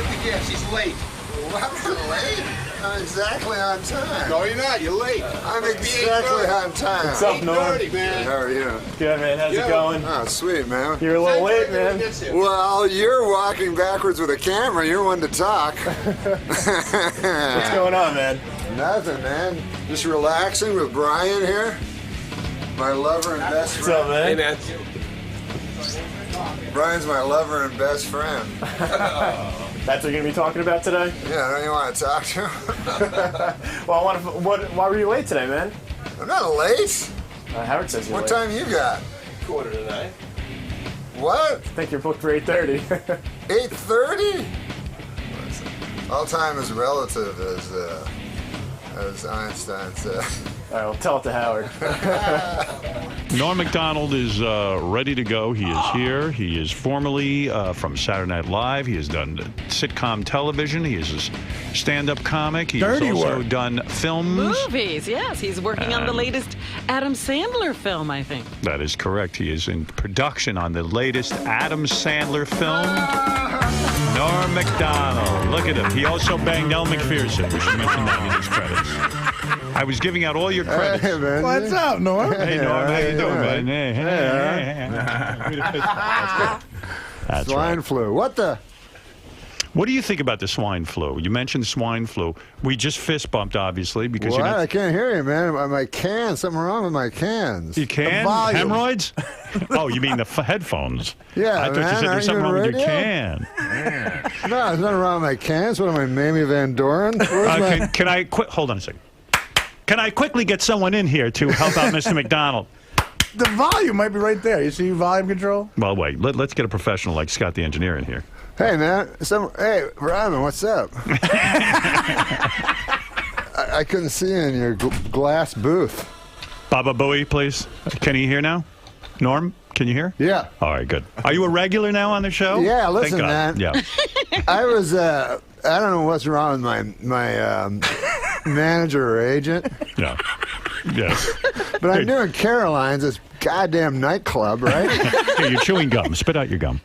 her the gift. She's late. Well, I'm late. I'm exactly on time. No, you're not. You're late. I'm exactly on time. What's up, Norm? 8:30, man. How are you? Good, man. How's it going? Oh, sweet, man. You're a little late, man. Well, you're walking backwards with a camera. You're one to talk. What's going on, man? Nothing, man. Just relaxing with Brian here. My lover and best What's friend. up, man? Hey, man. Brian's my lover and best friend. That's what you're going to be talking about today? Yeah, don't you want to talk to him? Well, why were you late today, man? I'm not late. Howard says you're What late. time you got? 8:45. What? I think you're booked for 8:30. 8:30? All time is relative, as Einstein said. All right, well, tell it to Howard. Norm Mcdonald is ready to go. He is here. He is formerly from Saturday Night Live. He has done sitcom television. He is a stand-up comic. He has also done films. Movies, yes. He's working on the latest Adam Sandler film, I think. That is correct. He is in production on the latest Adam Sandler film. Norm Mcdonald. Look at him. He also banged Elle McPherson. We should mention that in his credits. I was giving out all your credits. Hey, man. What's up, Norm? Hey, Norm, how you doing, man? That's Swine right. flu. What the? What do you think about the swine flu? You mentioned swine flu. We just fist bumped, obviously, because What? you're not. I can't hear you, man. My cans. Something wrong with my cans. You can? volume. Hemorrhoids? Oh, you mean the headphones? Yeah, I thought man, you said aren't there's something you wrong with your radio? can. No, there's nothing wrong with my cans. What am I, Mamie Van Doren? Where's my... Can I quit? Hold on a second. Can I quickly get someone in here to help out Mr. McDonald? The volume might be right there. You see volume control? Well, wait. Let's get a professional like Scott the engineer in here. Hey, man. Hey, Ryman, what's up? I couldn't see you in your glass booth. Baba Booey, please. Can you hear now? Norm, can you hear? Yeah. All right, good. Are you a regular now on the show? Yeah, Thank listen, God. man. Yeah. I was, I don't know what's wrong with my manager or agent, Yeah. Yes. but I'm doing Caroline's, this goddamn nightclub, right? Here, you're chewing gum. Spit out your gum.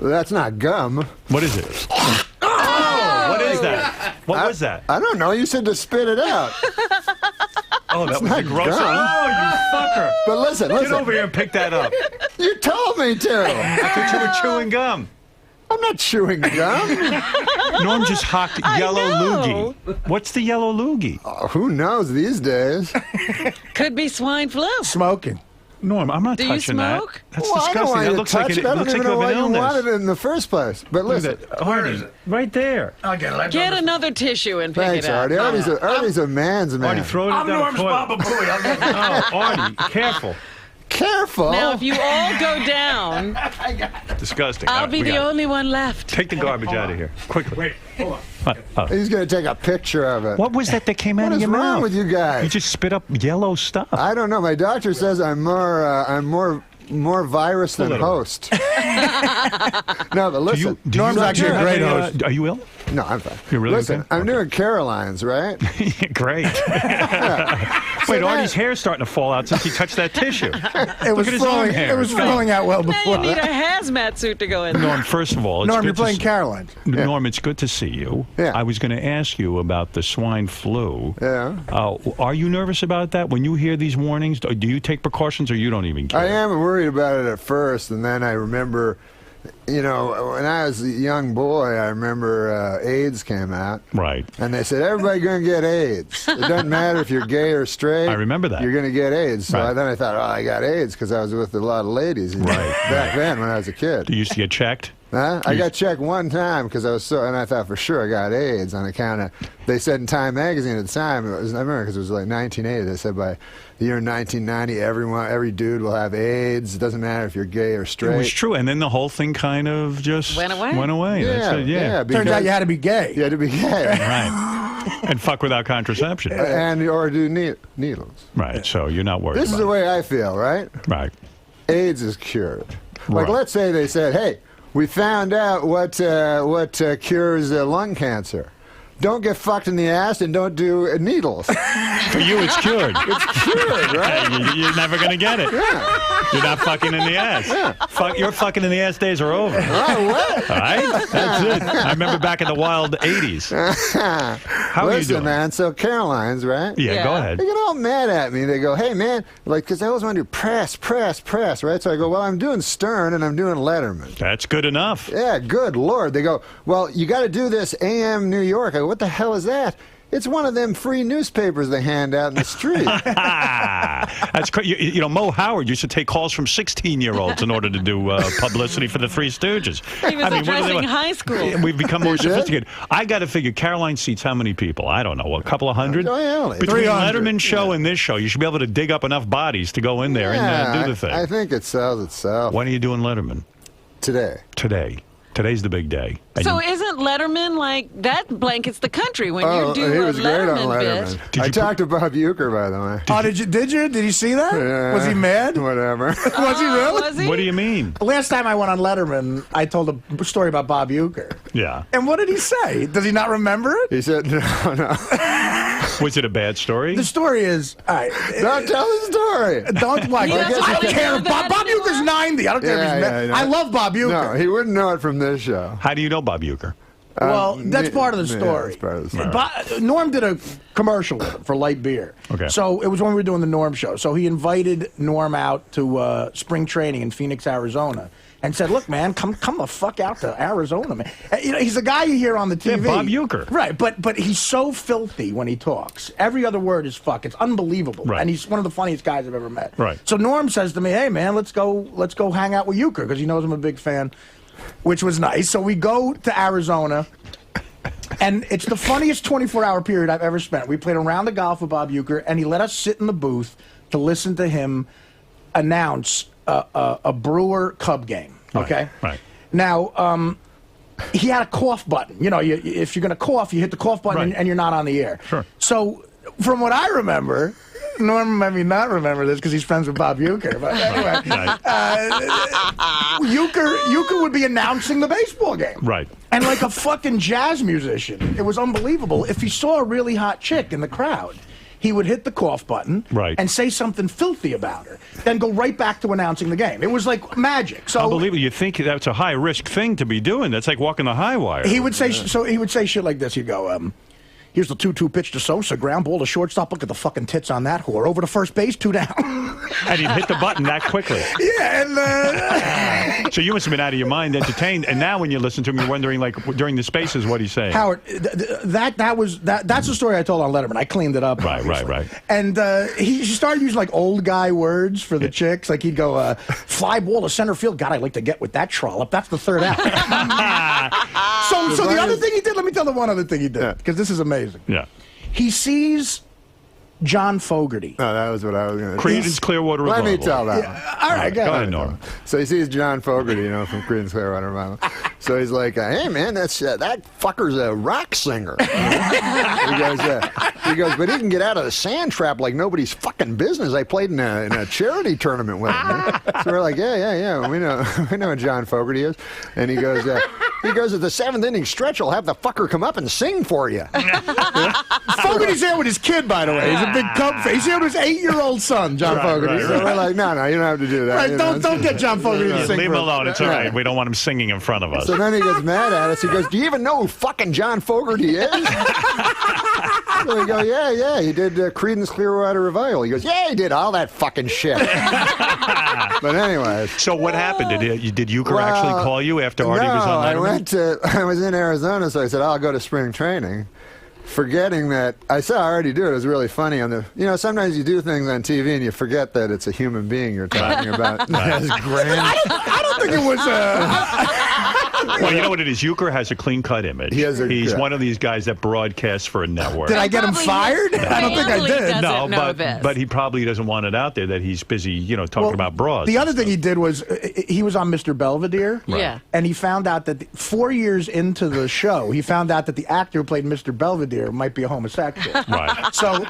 That's not gum. What is it? Oh! What is that? What was that? I don't know. You said to spit it out. Oh, that was not a gross. gum. Oh, you fucker. But listen. Get over here and pick that up. You told me to. I thought you were chewing gum. I'm not chewing gum. Norm just hocked yellow know. loogie. What's the yellow loogie? Who knows these days? Could be swine flu. Smoking. Norm, I'm not Do you touching smoke? that. That's Well, I don't disgusting. want That you looks to like touch it it. I don't looks like even know an why you illness. wanted it in the first place. But Look listen. at that. Artie, right there. Get another tissue and pick Thanks, it up. Artie. Artie's a man's man. Artie, throw it down the toilet. Booey. I'll get Oh, Artie, careful. Careful. Now, if you all go down, Disgusting. All I'll right, be we the got it. only one left. Take the garbage out of here, quickly. Wait, hold on. He's going to take a picture of it. What was that came out What of is your wrong mouth? with you guys? You just spit up yellow stuff. I don't know. My doctor says I'm more virus than Pull it over. host. No, but listen. Norm's actually a great host. Are you ill? No, I'm fine. You're really Listen, okay? I'm doing Caroline's, right? Great. Wait, Artie's hair's starting to fall out since he touched that tissue. It was at his arm flowing. hair. It was It's gone. flowing out well Now before. you need a hazmat suit to go in. Norm, first of all, it's Norm, good you're to playing see- Caroline. Norm, it's good to see you. Yeah. I was going to ask you about the swine flu. Yeah. Are you nervous about that? When you hear these warnings, do you take precautions or you don't even care? I am worried about it at first, and then I remember, you know, when I was a young boy, I remember AIDS came out. Right. And they said, everybody going to get AIDS. It doesn't matter if you're gay or straight. I remember that. You're going to get AIDS. So Right. then I thought, oh, I got AIDS because I was with a lot of ladies back then when I was a kid. Do you used to get checked? Huh? I got checked one time because I was and I thought for sure I got AIDS on account of, they said in Time magazine at the time, I remember because it was like 1980, they said by the year 1990, every dude will have AIDS. It doesn't matter if you're gay or straight. It was true, and then the whole thing kind of just Went away. That's it, yeah. Turns out you had to be gay. You had to be gay. Right. And fuck without contraception. Or do needles. Right, so you're not worried This is about the way I feel, right? it. Right. AIDS is cured. Like, Right. let's say they said, hey, we found out what cures lung cancer. don't get fucked in the ass and don't do needles. For you, it's cured. It's cured, right? You're never going to get it. Yeah. You're not fucking in the ass. Your fucking in the ass days are over. Oh, what? All right? That's it. I remember back in the wild 80s. How are you Listen, doing? man, so Caroline's, right? Yeah, go Yeah. ahead. They get all mad at me. They go, hey, man, like, because I always want to do press, right? So I go, well, I'm doing Stern and I'm doing Letterman. That's good enough. Yeah, good Lord. They go, well, you got to do this AM New York. I go, what the hell is that? It's one of them free newspapers they hand out in the street. That's crazy. You know, Mo Howard used to take calls from 16-year-olds in order to do publicity for the Three Stooges. He was addressing high school. We've become more You did? sophisticated. I got to figure Caroline seats how many people? I don't know, a couple of hundred? Oh, yeah, Between 300. Letterman show and this show, you should be able to dig up enough bodies to go in there and do the thing. I think it sells itself. When are you doing Letterman? Today. Today. Today's the big day. And So you- isn't Letterman like that blankets the country when Oh, you do he a was great on Letterman Letterman. bit? I talked to Bob Euchre, by the way. Oh, did you? Did you see that? Yeah, Was he mad? Whatever. Was he really? Was he? what do you mean? Last time I went on Letterman, I told a story about Bob Euchre. Yeah. And what did he say? Does he not remember it? He said, no. Was it a bad story? The story is, all right, Don't tell the story. don't like. He I doesn't don't really care. know Bob that Euchre's anymore? 90. I don't care if he's mad. Yeah, I love Bob Euchre. No, he wouldn't know it from this show. How do you know Bob Euchre? Well, that's part of the Yeah, story. that's part of the story. Norm did a commercial with him for light beer. Okay. So it was when we were doing the Norm show. So he invited Norm out to spring training in Phoenix, Arizona, and said, "Look, man, come the fuck out to Arizona, man." You know, he's a guy you hear on the TV. Yeah, Bob Euchre. Right, but he's so filthy when he talks. Every other word is fuck. It's unbelievable. Right. And he's one of the funniest guys I've ever met. Right. So Norm says to me, "Hey, man, let's go hang out with Euchre," because he knows I'm a big fan, which was nice. So we go to Arizona. And it's the funniest 24-hour period I've ever spent. We played a round of golf with Bob Euchre, and he let us sit in the booth to listen to him announce a Brewer Cub game. Okay? Right. Now, he had a cough button. You know, if you're going to cough, you hit the cough button Right. and you're not on the air. Sure. So, from what I remember, Norm may not remember this because he's friends with Bob Euchre. But anyway, Euchre would be announcing the baseball game. Right. And like a fucking jazz musician, it was unbelievable. If he saw a really hot chick in the crowd, he would hit the cough button Right. and say something filthy about her, then go right back to announcing the game. It was like magic. So Unbelievable. You think that's a high-risk thing to be doing. That's like walking the high wire. he would say, shit like this. He'd go, here's the 2-2 pitch to Sosa, ground ball to shortstop. Look at the fucking tits on that whore. Over to first base, 2 down. And he'd hit the button that quickly. Yeah, and So you must have been out of your mind, entertained. And now when you listen to him, you're wondering, like, during the spaces, what he's saying. Howard, that's the story I told on Letterman. I cleaned it up. Right. And he started using like old guy words for the chicks. Like he'd go, fly ball to center field. God, I'd like to get with that trollop. That's the third out. So the other thing he did, let me tell the one other thing he did, because this is amazing. Yeah. He sees John Fogerty. No, that was what I was going to Creedence Clearwater Let Revival. me tell that. All right, Go go ahead, Norm. So he sees John Fogerty, from Creedence Clearwater Revival. So he's like, "Hey man, that fucker's a rock singer." He goes, "But he can get out of the sand trap like nobody's fucking business." I played in a charity tournament with him. So we're like, "Yeah, we know what John Fogerty is." And he goes, "At the 7th inning stretch, I'll have the fucker come up and sing for you." Fogerty's there with his kid, by the way. He's a big Cub fan. He's here with his 8-year-old son, John Fogerty. So we're like, "No, you don't have to do that." Right, don't get John Fogerty to sing Leave him for us. alone. It's all right. We don't want him singing in front of us. So then he gets mad at us. He goes, "Do you even know who fucking John Fogerty is?" So we go, yeah. He did Creedence Clearwater Revival. He goes, "Yeah, he did all that fucking shit." But anyway. So what happened? Did Euchre actually call you after Artie was on Letterman? I was in Arizona, so I said, "I'll go to spring training." Forgetting that I saw Artie do it. It was really funny sometimes you do things on TV and you forget that it's a human being you're talking about. That's grand. I don't think it was. Well, you know what it is? Euchre has a clean-cut image. He's one of these guys that broadcasts for a network. Did I get him fired? I don't think I did. No, but he probably doesn't want it out there that he's busy, talking about bras. The other thing he did was he was on Mr. Belvedere. Right. Yeah. And he found out that 4 years into the show, he found out that the actor who played Mr. Belvedere might be a homosexual. Right. So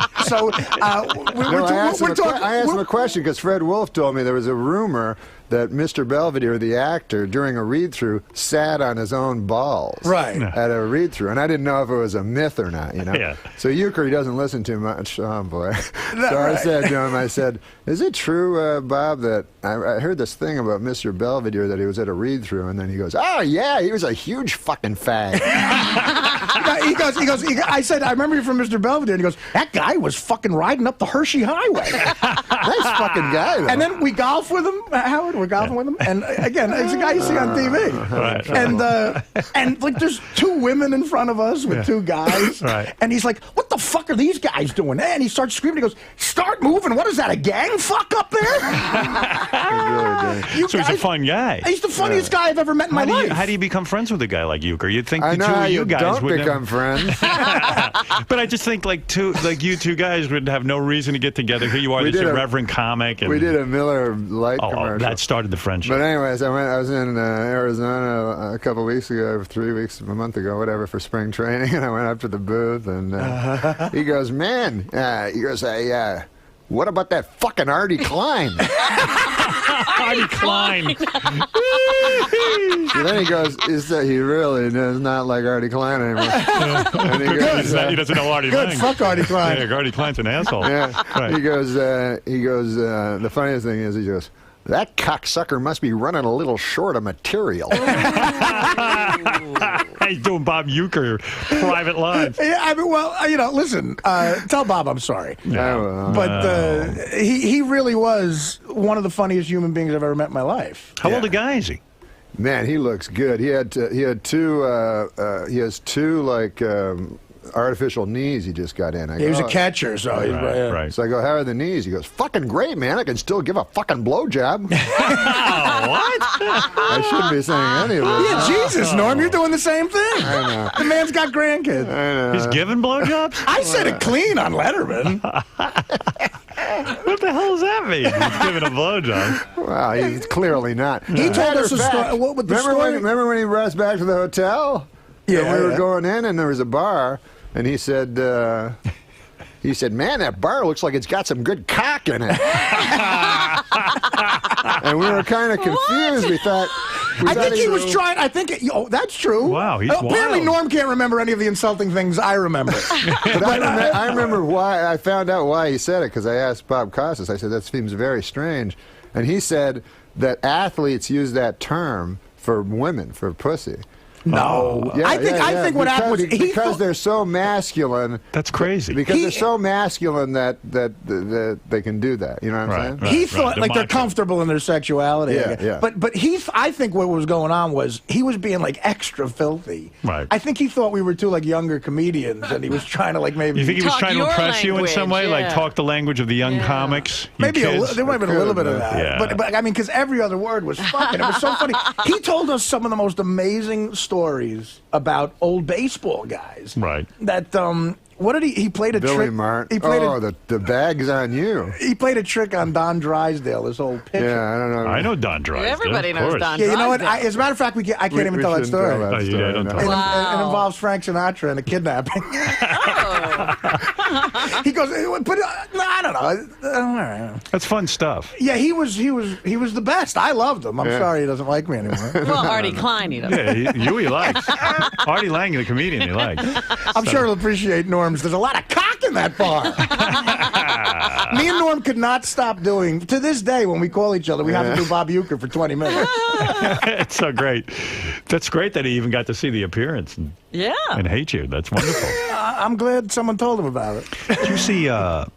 I asked him a question because Fred Wolf told me there was a rumor that Mr. Belvedere, the actor, during a read-through, sat on his own balls. Right. At a read-through, and I didn't know if it was a myth or not. Yeah. So Euchre doesn't listen too much. Oh boy. So right. I said to him, I said, "Is it true, Bob, that I heard this thing about Mr. Belvedere that he was at a read-through?" And then he goes, "Oh yeah, he was a huge fucking fag." He goes, I said, "I remember you from Mr. Belvedere." And he goes, "That guy was fucking riding up the Hershey Highway." Nice fucking guy, though. And then we golf with him, Howard. We're golfing with him, and again, it's a guy you see on TV. Right. And like, there's two women in front of us with two guys, Right. and he's like, "What the fuck are these guys doing?" And he starts screaming. He goes, "Start moving! What is that? A gang fuck up there?" You So he's a guys- fun guy. He's the funniest guy I've ever met in my life. How do you become friends with a guy like Euchre? You'd think I the know two how of you you guys don't would become friends. But I just think like you two guys would have no reason to get together. Here you are, We this did a- irreverent comic. And, We did a Miller Lite oh, commercial. that started the friendship. But anyways, I was in Arizona a couple weeks ago, 3 weeks, a month ago, whatever, for spring training, and I went up to the booth, and he goes, "Man," he goes, "What about that fucking Artie Klein?" Artie Klein. So then he goes, he really does not like Artie Klein anymore. And he goes, He doesn't know Artie Good, Lang. fuck Artie Klein. Yeah, Artie Klein's an asshole. yeah. Right. He goes, the funniest thing is, he goes, "That cocksucker must be running a little short of material." He's doing Bob Euchre private lines. Yeah, I mean, well, listen, tell Bob I'm sorry. No. But he really was one of the funniest human beings I've ever met in my life. How old a guy is he? Man, he looks good. He has two like artificial knees he just got in. I He was go, a catcher, so he's Right. So I go, "How are the knees?" He goes, "Fucking great, man. I can still give a fucking blowjob." I shouldn't be saying any of this. Yeah, Jesus, Norm, you're doing the same thing. I know. The man's got grandkids. He's giving blowjobs? I said it clean on Letterman. What the hell does that mean? He's giving a blowjob. Well, he's clearly not. He told us a story. What with the story? Remember when he brought us back to the hotel? Yeah, And we were yeah. going in, and there was a bar, and he said, "Man, that bar looks like it's got some good cock in it." And we were kind of confused. We thought. I think he was trying. That's true. Wow, he's apparently wild. Norm can't remember any of the insulting things I remember. But I remember why. I found out why he said it because I asked Bob Costas. I said, "That seems very strange," and he said that athletes use that term for women, for pussy. No, Yeah, I think what happened was because they're so masculine. That's crazy. Because they're so masculine that they can do that. You know what I'm saying? Right. He thought like they're macho. comfortable in their sexuality. Yeah, yeah. But I think what was going on was he was being like extra filthy. Right. I think he thought we were two like younger comedians, and he was trying to like maybe. You think he was Talk trying to your impress you in some way? language, Like yeah. talk the language of the young Yeah. comics? You Maybe kids? there might have been a little bit of that. Yeah. But I mean, because every other word was fucking. It was so funny. He told us some of the most amazing stories about old baseball guys. Right. That what did he played a Billy trick? Martin. He played the bag's on you. he played a trick on Don Drysdale, this old pitcher. Yeah, I don't know. I know Don Drysdale. Everybody of knows course. Don Yeah, you know what? Drysdale. As a matter of fact, I can't even tell that shouldn't story. tell that Oh, yeah, story, don't no. tell It, Wow. it involves Frank Sinatra and a kidnapping. He goes, but I don't know. That's fun stuff. Yeah, he was the best. I loved him. I'm Yeah. sorry he doesn't like me anymore. Well, Artie Klein, he doesn't. Yeah, he likes. Artie Lang, the comedian, he likes. I'm sure he'll appreciate Norm's. There's a lot of cock in that bar. Me and Norm could not stop doing. To this day, when we call each other, we have to do Bob Euchre for 20 minutes. It's so great. That's great that he even got to see the appearance and Yeah. hate you. That's wonderful. I'm glad someone told him about it. Did you see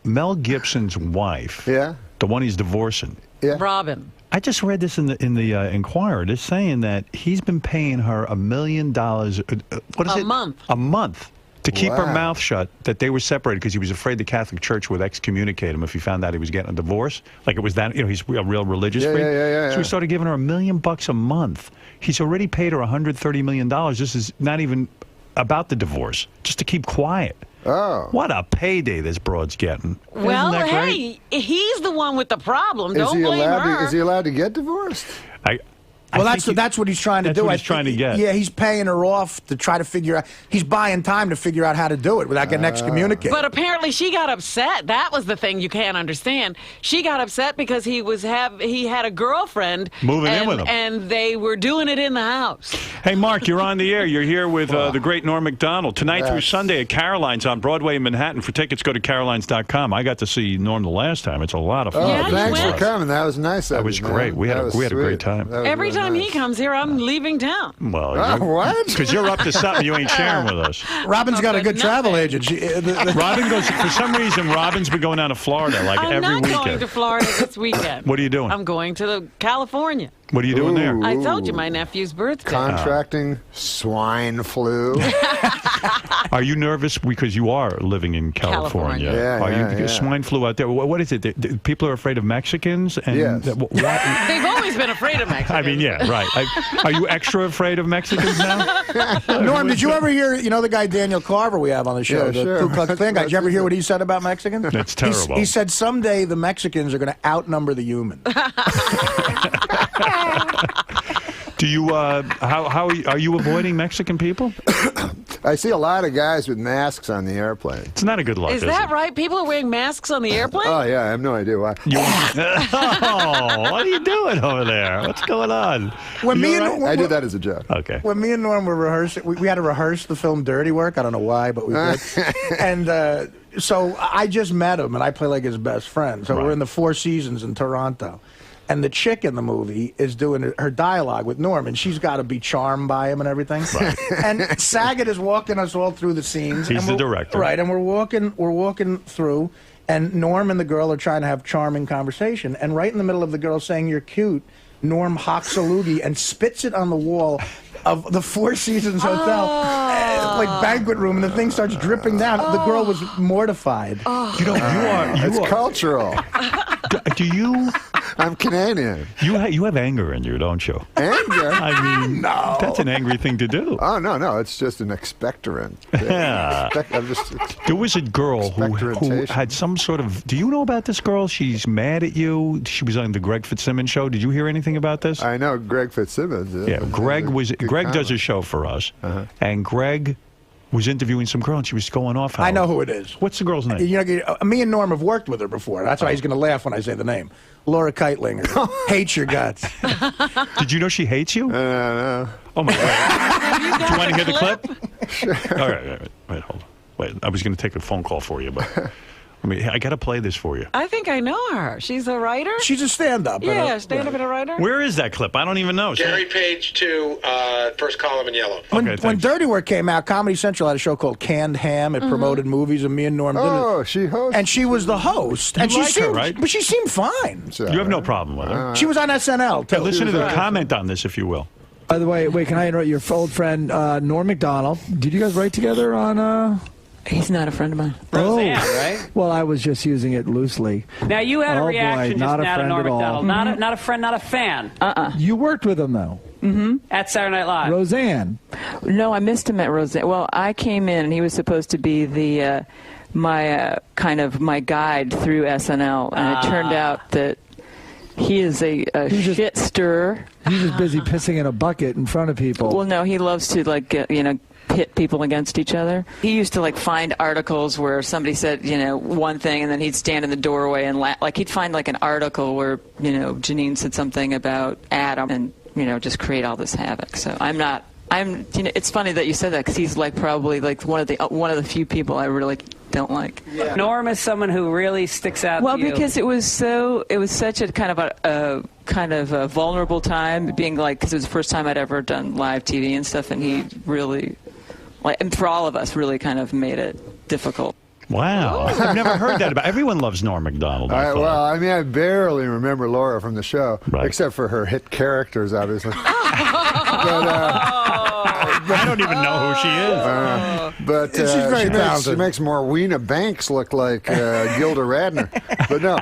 Mel Gibson's wife? Yeah. The one he's divorcing. Yeah. Robin. I just read this in the Inquirer. They're saying that he's been paying her $1 million. What is A it? month. A month to keep her Wow. mouth shut. That they were separated because he was afraid the Catholic Church would excommunicate him if he found out he was getting a divorce. Like it was that he's a real religious Yeah, freak. yeah. So he started giving her $1 million a month. He's already paid her $130 million. This is not even about the divorce. Just to keep quiet. Oh. What a payday this broad's getting. Well, Isn't that great? hey, he's the one with the problem. Is Don't he blame allowed her. to? Is he allowed to get divorced? Well, that's what he's trying to do. That's what he's trying to get. Yeah, he's paying her off to try to figure out. He's buying time to figure out how to do it without getting excommunicated. But apparently she got upset. That was the thing you can't understand. She got upset because he had a girlfriend moving in with him, and they were doing it in the house. Hey, Mark, you're on the air. You're here with the great Norm Macdonald tonight through Sunday at Caroline's on Broadway in Manhattan. For tickets, go to carolines.com. I got to see Norm the last time. It's a lot of fun. Oh, Yeah, thanks you for coming. That was nice. That was great. We had a great time. Every time he comes here, I'm leaving town. Well, what? Because you're up to something you ain't sharing with us. Robin's got a good travel agent. Robin goes, for some reason, Robin's been going down to Florida like I'm every not weekend. going to Florida this weekend. What are you doing? I'm going to California. What are you doing there? I told you my nephew's birthday. Contracting swine flu. Are you nervous because you are living in California? Yeah, are swine flu out there? What is it? People are afraid of Mexicans? And Yes. They've always been afraid of Mexicans. I mean, yeah, right. Are you extra afraid of Mexicans now? Norm, did you ever hear, the guy Daniel Carver we have on the show, Yeah, the sure. Ku Klux Klan guy? Did you ever hear what he said about Mexicans? That's terrible. He said someday the Mexicans are going to outnumber the humans. Do you? How are you avoiding Mexican people? I see a lot of guys with masks on the airplane. It's not a good look. Is that right? People are wearing masks on the airplane? Oh, yeah, I have no idea why. Oh, what are you doing over there? What's going on? I did that as a joke. Okay. When me and Norm were rehearsing, we had to rehearse the film Dirty Work. I don't know why, but we did. And so I just met him, and I play like his best friend. So we're in the Four Seasons in Toronto. And the chick in the movie is doing her dialogue with Norm, and she's got to be charmed by him and everything. Right. And Saget is walking us all through the scenes. He's the director. Right, and we're walking through, and Norm and the girl are trying to have charming conversation. And right in the middle of the girl saying, "You're cute," Norm hocks a loogie and spits it on the wall of the Four Seasons Hotel, like banquet room, and the thing starts dripping down. The girl was mortified. It's cultural. Do you? I'm Canadian. You have anger in you, don't you? Anger? I mean, No. that's an angry thing to do. Oh, no, it's just an expectorant. Yeah. There was a girl who Expectoration. had some sort of... Do you know about this girl? She's mad at you. She was on the Greg Fitzsimmons show. Did you hear anything about this? I know Greg Fitzsimmons. Yeah, Greg does a show for us, and Greg was interviewing some girl, and she was going off. I know who it is. What's the girl's name? Me and Norm have worked with her before. That's why he's going to laugh when I say the name. Laura Keitlinger. Hates your guts. Did you know she hates you? No. Oh, my God. Do you want to hear the clip? Sure. All right. Wait, hold on. Wait, I was going to take a phone call for you, but... I got to play this for you. I think I know her. She's a writer? She's a stand-up. Yeah, stand-up and a writer. Where is that clip? I don't even know. Gary Page 2, first column in yellow. When Dirty Work came out, Comedy Central had a show called Canned Ham. It promoted movies, and me and Norm did it. Oh, she hosted. And she was the host. You and she like her, seemed, right? But she seemed fine. You have no problem with her. She was on SNL, too. Hey, listen to the comment on this, if you will. By the way, wait, can I interrupt your old friend, Norm Macdonald? Did you guys write together on... He's not a friend of mine. Roseanne, right? Well, I was just using it loosely. Now, you had a reaction not just a now to friend Norm at all. Macdonald. Not a friend, not a fan. You worked with him, though. At Saturday Night Live. Roseanne. No, I missed him at Roseanne. Well, I came in, and he was supposed to be the my guide through SNL, and it turned out that he is a shit stirrer. He's just busy pissing in a bucket in front of people. Well, no, he loves to pit people against each other. He used to find articles where somebody said one thing, and then he'd stand in the doorway and laugh. He'd find an article where Janine said something about Adam, and just create all this havoc. So it's funny that you said that, because he's probably one of the few people I really don't like. Yeah. Norm is someone who really sticks out. Well, to you. because it was such a kind of a vulnerable time, being because it was the first time I'd ever done live TV and stuff, and he really, and for all of us, really kind of made it difficult. Wow. I've never heard that about. Everyone loves Norm Macdonald. I barely remember Laura from the show, except for her hit characters, obviously. I don't even know who she is. But she's very talented. She makes Morweena Banks look like Gilda Radner. But no.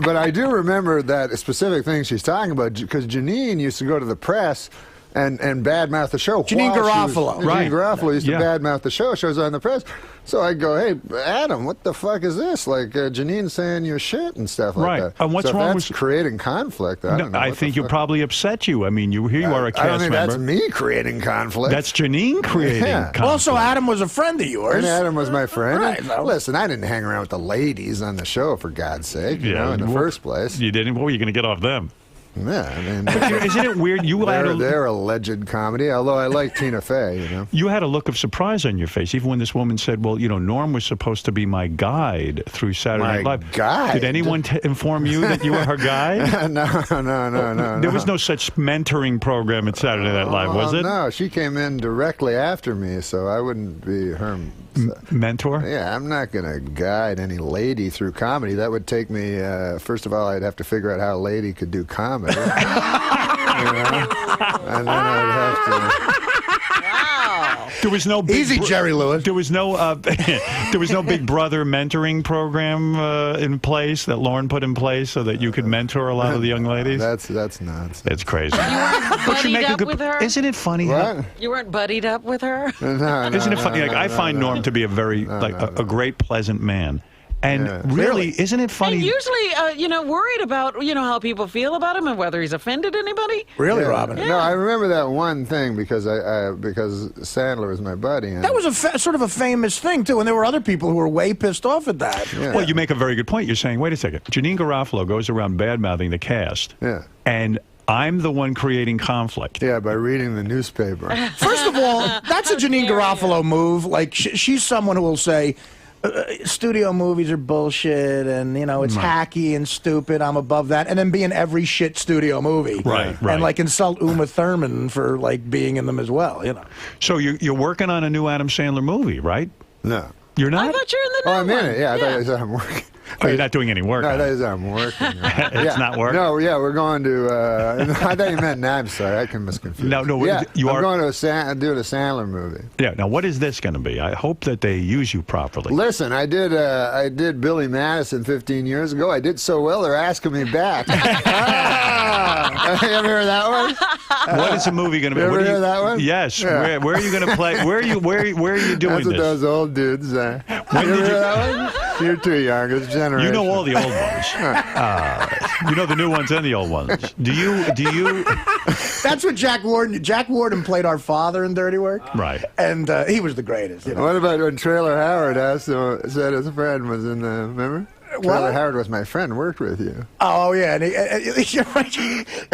But I do remember that specific thing she's talking about, because Janine used to go to the press and badmouth the show. Janine Garofalo. Janine Garofalo used to Yeah. badmouth the show. Shows on the press. So I go, hey, Adam, what the fuck is this? Like Janine saying your shit and stuff like Right. that. And what's so if wrong that's with creating conflict? I don't know. I What think the you fuck? probably upset you. I mean, here you are a cast I don't think member. that's me creating conflict. That's Janine creating Yeah. conflict. Also, Adam was a friend of yours. And Adam was my friend. Right, And well. listen, I didn't hang around with the ladies on the show, for God's sake, you know, in the well, first place. You didn't. What were you going to get off them? Yeah, I mean, Isn't it weird? You had they're alleged comedy, although I like Tina Fey, you know. You had a look of surprise on your face, even when this woman said, well, you know, Norm was supposed to be my guide through Saturday Night Live. guide? Did anyone inform you that you were her guide? No. There was no such mentoring program at Saturday Night Live, was it? No, she came in directly after me, so I wouldn't be her mentor? Yeah, I'm not going to guide any lady through comedy. That would take me, first of all, I'd have to figure out how a lady could do comedy. You know? And then I'd have to... There was no Easy, Jerry Lewis. There was no there was no Big Brother mentoring program in place that Lauren put in place so that you could mentor a lot of the young ladies. That's nonsense. It's crazy. You weren't buddied up with her? Isn't it funny? What? You weren't buddied up with her? No, Isn't it funny? I find Norm to be a very a great, pleasant man. And really, isn't it funny? And usually, worried about, how people feel about him and whether he's offended anybody. Really, Robin? No, I remember that one thing because because Sandler was my buddy. And That was sort of a famous thing, too, and there were other people who were way pissed off at that. Yeah. Well, you make a very good point. You're saying, wait a second, Janine Garofalo goes around bad-mouthing the cast. Yeah. And I'm the one creating conflict. Yeah, by reading the newspaper. First of all, that's a Janine Garofalo move. Like, she's someone who will say, studio movies are bullshit, and it's hacky and stupid. I'm above that, and then be in every shit studio movie, Right. And like insult Uma Thurman for like being in them as well. So you're working on a new Adam Sandler movie, right? No. You're not? I thought you were in the new Oh, I'm in one. it. Yeah, I thought you said I'm working. Oh, you're not doing any work. No, on that it. is I'm working. It's not work? No, yeah, we're going to. I thought you meant. No, I'm sorry, I can misconfuse. No, yeah, you I'm are going to doing a Sandler movie. Yeah. Now, what is this going to be? I hope that they use you properly. Listen, I did Billy Madison 15 years ago. I did so well, they're asking me back. You ever hear that one? What is the movie going to be? You ever What hear that one? Yes. Yeah. Where are you going to play? Where are you doing That's what this? those old dudes say. When You ever did hear you- that one? You're too young. It's generation. You know all the old ones. You know the new ones and the old ones. Do you? That's what Jack Warden played our father in Dirty Work, Right. And he was the greatest. What about when Trailer Howard said his friend was in the, remember? Trailer Howard was my friend, worked with you. Oh yeah, and you're right.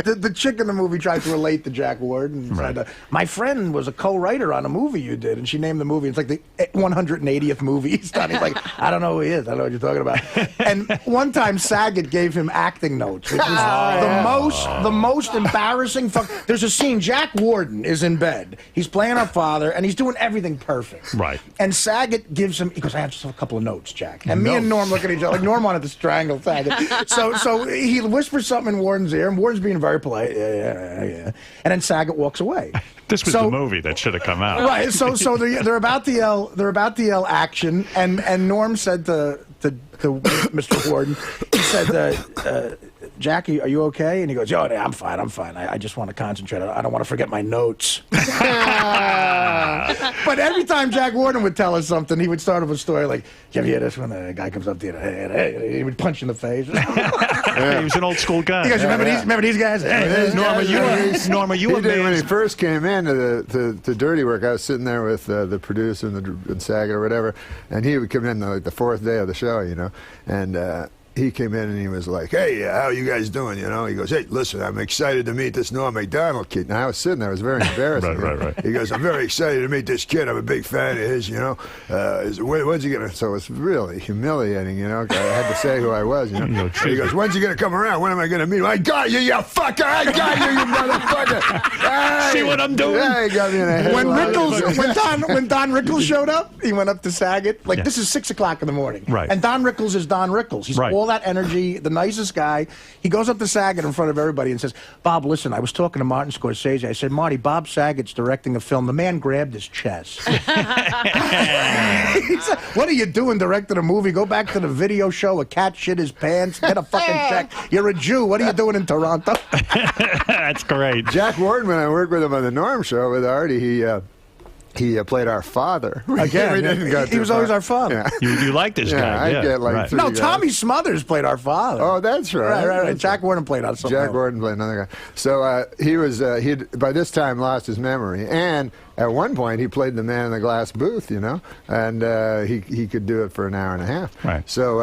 The chick in the movie tried to relate to Jack Warden. Right. Said, my friend was a co-writer on a movie you did, and she named the movie. It's like the 180th movie he's done. He's like, I don't know who he is. I don't know what you're talking about. And one time Saget gave him acting notes, which was the most embarrassing. There's a scene. Jack Warden is in bed. He's playing our father, and he's doing everything perfect. Right. And Saget gives him. He goes, I have just a couple of notes, Jack. And me and Norm look at each other. Like Norm wanted to strangle Saget. So he whispers something in Warden's ear, and Warden's being very polite. Yeah. And then Saget walks away. This was the movie that should have come out. Right. So they're about to yell action, and Norm said to Mr. Warden, he said, Jackie, are you okay? And he goes, "Yo, I'm fine. I just want to concentrate. I don't want to forget my notes." But every time Jack Warden would tell us something, he would start off a story like, "You ever hear this when a guy comes up to you, hey," he would punch you in the face. He was an old school guy. He goes, remember these guys? Hey, Norma, you He were did when he first came into the Dirty Work. I was sitting there with the producer and Saget or whatever, and he would come in the fourth day of the show, and he came in and he was like, "Hey, how you guys doing?" He goes, "Hey, listen, I'm excited to meet this Norm Mcdonald kid." And I was sitting there, it was very embarrassing. Right. He goes, "I'm very excited to meet this kid. I'm a big fan of his. When's he gonna?" So it's really humiliating. I had to say who I was. He goes, "When's he gonna come around? When am I gonna meet him?" "I got you, you fucker! I got you, you motherfucker!" Hey! See what I'm doing? Yeah, he got me in a headlock. When Don Rickles showed up, he went up to Saget. This is 6 o'clock in the morning. Right. And Don Rickles is Don Rickles. He's Right. all that energy, the nicest guy. He goes up to Saget in front of everybody and says, Bob, listen, I was talking to Martin Scorsese. I said, Marty, Bob Saget's directing a film. The man grabbed his chest. He said, what are you doing directing a movie? Go back to the video show. A cat shit his pants. Get a fucking check. You're a Jew. What are you doing in Toronto? That's great. Jack Warden, when I worked with him on the Norm Show with Artie, he played our father. Again, We didn't go he too was far. always our father. Yeah. You like this guy? I Yeah, get like right. 3 No, guys. Tommy Smothers played our father. Oh, that's right. Right. Jack Warden played on something Jack else. Warden played another guy. So he'd by this time lost his memory, and at one point he played the man in the glass booth, and he could do it for an hour and a half. Right. So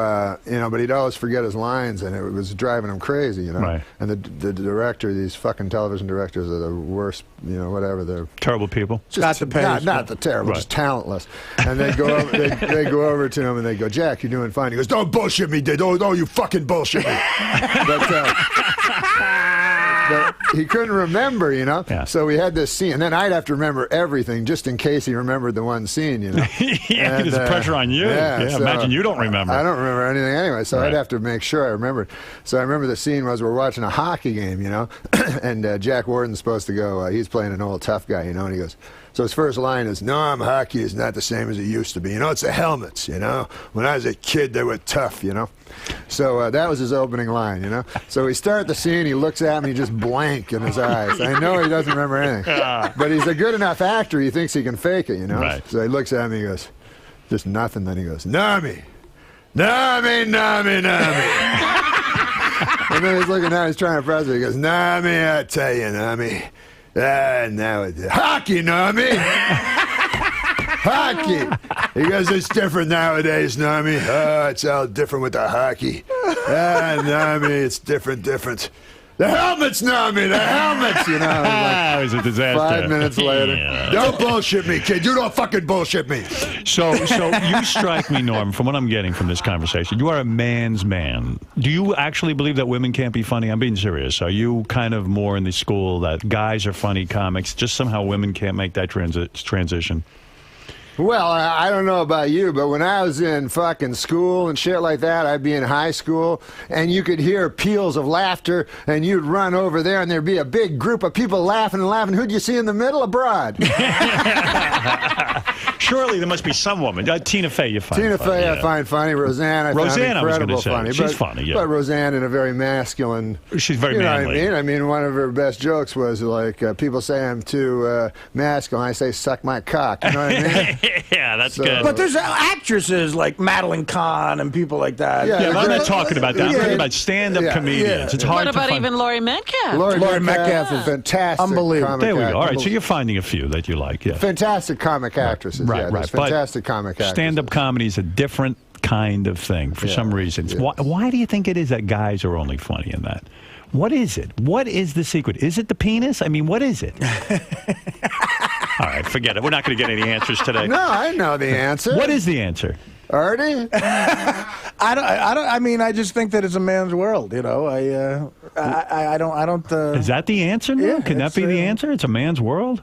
but he'd always forget his lines, and it was driving him crazy, Right. And the director, these fucking television directors are the worst, whatever. They're Terrible people. Not the pace. not the terrible, Right. just talentless. And they go over, they go over to him and they go, Jack, you're doing fine. He goes, don't bullshit me, dude. Don't you fucking bullshit me. But he couldn't remember, Yeah. So we had this scene, and then I'd have to remember everything just in case he remembered the one scene, Yeah, because the pressure on you. Yeah, so imagine you don't remember. I don't remember anything anyway, so Right. I'd have to make sure I remembered. So I remember the scene was we're watching a hockey game, and Jack Warden's supposed to go. He's playing an old tough guy, and he goes. So his first line is, "No, hockey is not the same as it used to be. It's the helmets. When I was a kid, they were tough. So that was his opening line. So we start the scene. He looks at me, just blank in his eyes. I know he doesn't remember anything, but he's a good enough actor. He thinks he can fake it. Right. So he looks at me. He goes, just nothing. Then he goes, Nami, Nami, Nami, Nami. And then he's looking down. He's trying to press it. He goes, Nami, I tell you, Nami. Now it's hockey, Nami. Hockey. He goes, it's different nowadays, Nami. It's all different with the hockey. Nami, it's different. The helmets, Nami, the helmets. It was a disaster. 5 minutes later. Yeah. Don't bullshit me, kid. You don't fucking bullshit me. So you strike me, Norm, from what I'm getting from this conversation. You are a man's man. Do you actually believe that women can't be funny? I'm being serious. Are you kind of more in the school that guys are funny comics, just somehow women can't make that transition? Well, I don't know about you, but when I was in fucking school and shit like that, I'd be in high school, and you could hear peals of laughter, and you'd run over there, and there'd be a big group of people laughing and laughing. Who'd you see in the middle? A broad. Surely there must be some woman. Tina Fey, you find Tina funny, Fey, yeah. I find funny. Roseanne, I Roseanne, find I was gonna incredible say. funny. She's funny, yeah. But Roseanne in a very masculine. She's very you know manly. What I mean? I mean, one of her best jokes was like, people say I'm too masculine. I say, suck my cock. You know what I mean? Yeah, that's So- good. But there's actresses like Madeline Kahn and people like that. Yeah, Yeah, but I'm not talking about that. I'm Yeah. talking about stand-up Yeah. comedians. Yeah. It's hard What to about find. even Laurie Metcalf? Laurie Metcalf is fantastic. Unbelievable. Comic There we go. All right, actress. so you're finding a few that you like. Yeah. Fantastic comic actresses. Right, yeah, right. there's But fantastic comic actresses. Stand-up comedy is a different kind of thing for some reason. yes. Why do you think it is that guys are only funny in that? What is it? What is the secret? Is it the penis? I mean, what is it? All right, forget it. We're not going to get any answers today. No, I know the answer. What is the answer? Artie? I mean, I just think that it's a man's world. I don't. Is that the answer? No? Yeah, Can that it's, be the answer? It's a man's world?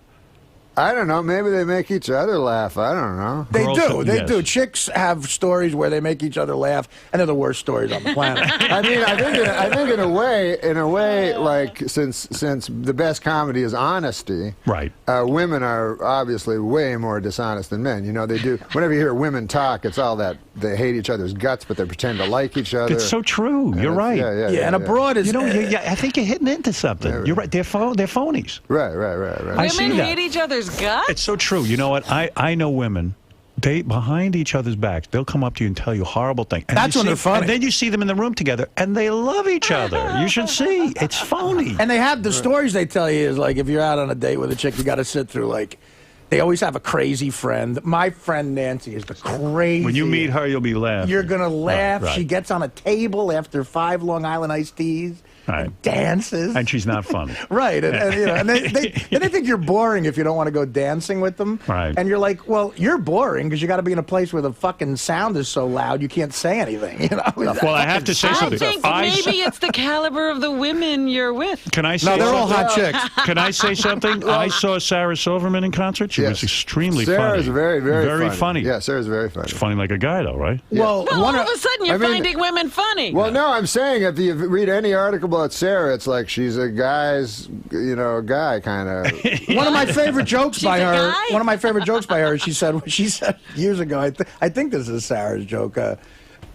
I don't know. Maybe they make each other laugh. I don't know. They Girls- do. They yes. do. Chicks have stories where they make each other laugh, and they're the worst stories on the planet. I mean, I think in a way, like since the best comedy is honesty, Right. Women are obviously way more dishonest than men. They do. Whenever you hear women talk, it's all that they hate each other's guts, but they pretend to like each other. It's so true. And You're it's- right. Yeah, and abroad is. You know, I think you're hitting into something. You're right. They're phonies. Right. I see Women that. hate each other's guts? It's so true. You know what? I know women. They behind each other's backs, they'll come up to you and tell you horrible things. And That's you when see- they're funny. And then you see them in the room together, and they love each other. You should see. It's phony. And they have the stories they tell you is like if you're out on a date with a chick, you got to sit through like. They always have a crazy friend. My friend Nancy is the crazy. When you meet her, you'll be laughing. You're gonna laugh. Right. She gets on a table after 5 Long Island iced teas. Right. dances. And she's not funny. Right, and they think you're boring if you don't want to go dancing with them. Right. And you're like, well, you're boring because you got to be in a place where the fucking sound is so loud you can't say anything. You know. Well, I have to say I something. think maybe it's the caliber of the women you're with. Can I say No, they're all something? hot chicks. Can I say something? I saw Sarah Silverman in concert. She was extremely Sarah's funny. very, very funny. Yeah, Sarah's very funny. She's funny like a guy, though, right? Well, Well, all of a sudden you're finding women funny. Well, no, I'm saying if you read any article about Sarah, it's like she's a guy's, guy kind of. one of my favorite jokes by a her. guy? One of my favorite jokes by her. She said years ago. I think this is Sarah's joke.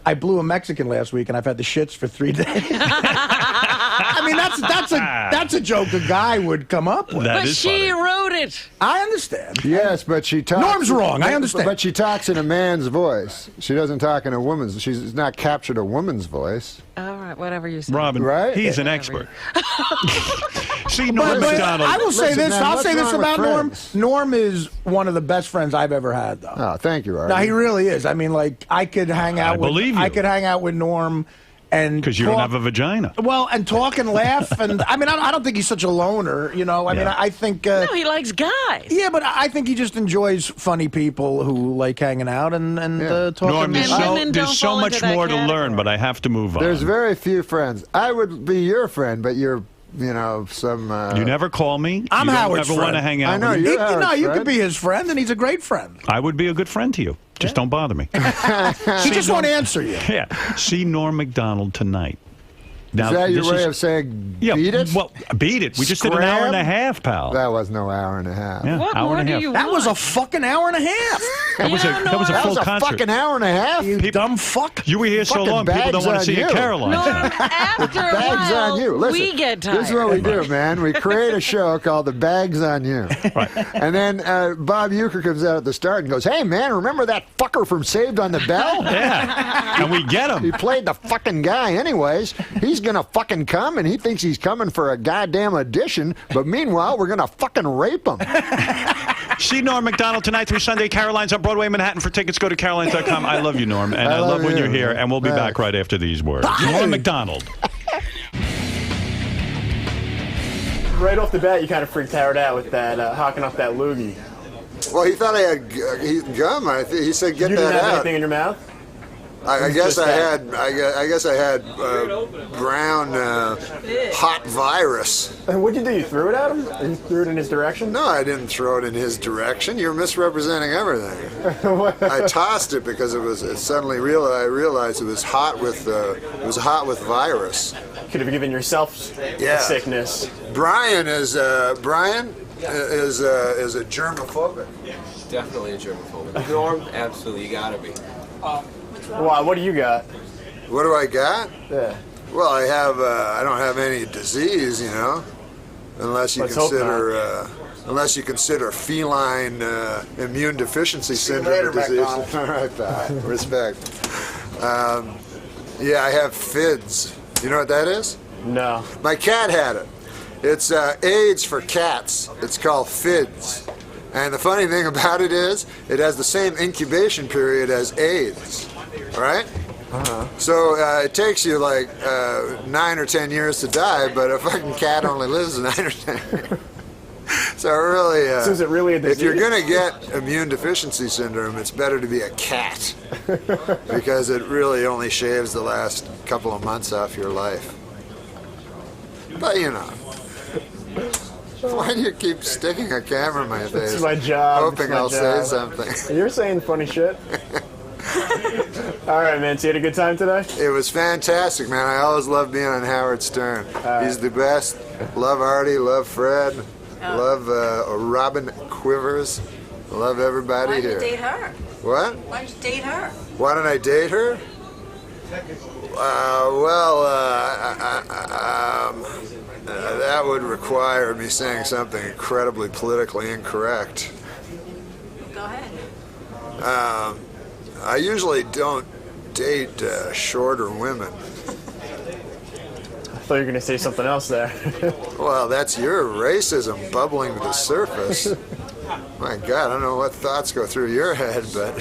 I blew a Mexican last week, and I've had the shits for 3 days. I mean, that's a joke a guy would come up with. But is she funny. wrote it. I understand. Yes, but she talks. Norm's wrong, I understand. But she talks in a man's voice. She doesn't talk in a woman's. She's not captured a woman's voice. All right, whatever you say. Robin, Right? he's an expert. See, Norm But McDonald. I will say Listen, this. man, I'll what's say this wrong with about Norm. friends? Norm is one of the best friends I've ever had, though. Oh, thank you, Art. No, he really is. I mean, like I could hang out. believe you. I could hang out with Norm, and Because you don't talk- have a vagina. Well, and talk and laugh, and I mean, I don't think he's such a loner. You know, I mean, Yeah. I think. No, he likes guys. Yeah, but I think he just enjoys funny people who like hanging out and talking. Norm, there's And so, women there's don't so fall much into that more to category. learn, but I have to move on. There's very few friends. I would be your friend, but you're, some. You never call me. I'm you Howard's don't ever want to friend. hang out I know, with me. you're Howard's you friend. could be his friend, and he's a great friend. I would be a good friend to you. Just don't bother me. He just won't answer you. Yeah. See Norm McDonald tonight. Now, Is that your this way is- of saying Yeah, beat it? Well, beat it. We just did an hour and a half, pal. That was no hour and a half. Yeah, What hour more and a do half. you That want? was a fucking hour and a half. That was Yeah, a that was a Norm. That full was a concert. fucking hour and a half. You dumb fuck. You were here so Fucking long, people don't bags want to on see you. a Caroline. Norm, tonight. after a Bags while, on you. Listen, we get tired. this is what we do, man. We create a show called The Bags on You. Right. And then Bob Euchre comes out at the start and goes, "Hey, man, remember that fucker from Saved on the Bell? Yeah. And we get He him. played the fucking guy anyways. He's going to fucking come, and he thinks he's coming for a goddamn audition, but meanwhile, we're going to fucking rape him." See Norm McDonald tonight through Sunday. Caroline's on Broadway, Manhattan. For tickets, go to carolines.com. I love you, Norm, and I love when you. you're here, and we'll be Bye. back right after these words. Norm McDonald. Right off the bat, you kind of freaked Howard out with that hocking off that loogie. Well, he thought I had gum. He said, "Get You didn't that have out." anything in your mouth? I guess just I that. had. I guess I had brown hot virus. And what'd you do? You threw it at him? Or you threw it in his direction? No, I didn't throw it in his direction. You're misrepresenting everything. I tossed it because I realized it was hot with virus. Could have given yourself Yeah. a sickness. Brian is a germophobic. Definitely a germaphobe. Norm, absolutely, you gotta be. Wow, what do you got? What do I got? Yeah. Well, I have. I don't have any disease, unless you Let's hope unless you consider feline immune deficiency syndrome a disease. All right, pal. Respect. Yeah, I have FIDS. You know what that is? No. My cat had it. It's AIDS for cats. It's called FIDS. And the funny thing about it is, it has the same incubation period as AIDS. Right? So it takes you like 9 or 10 years to die, but a fucking cat only lives 9 or 10 years. So really, So is it really a disease? if you're gonna get immune deficiency syndrome, it's better to be a cat because it really only shaves the last couple of months off your life. But why do you keep sticking a camera in my face? It's my job. Hoping It's my I'll job. say something. You're saying funny shit. All right, man. So you had a good time today? It was fantastic, man. I always love being on Howard Stern. He's the best. Love Artie, love Fred, love Robin Quivers. Love everybody Why did here. you date her? What? Why did you date her? Why did I date her? That would require me saying something incredibly politically incorrect. Go ahead. I usually don't date shorter women. I thought you were going to say something else there. Well, that's your racism bubbling to the surface. My God, I don't know what thoughts go through your head, but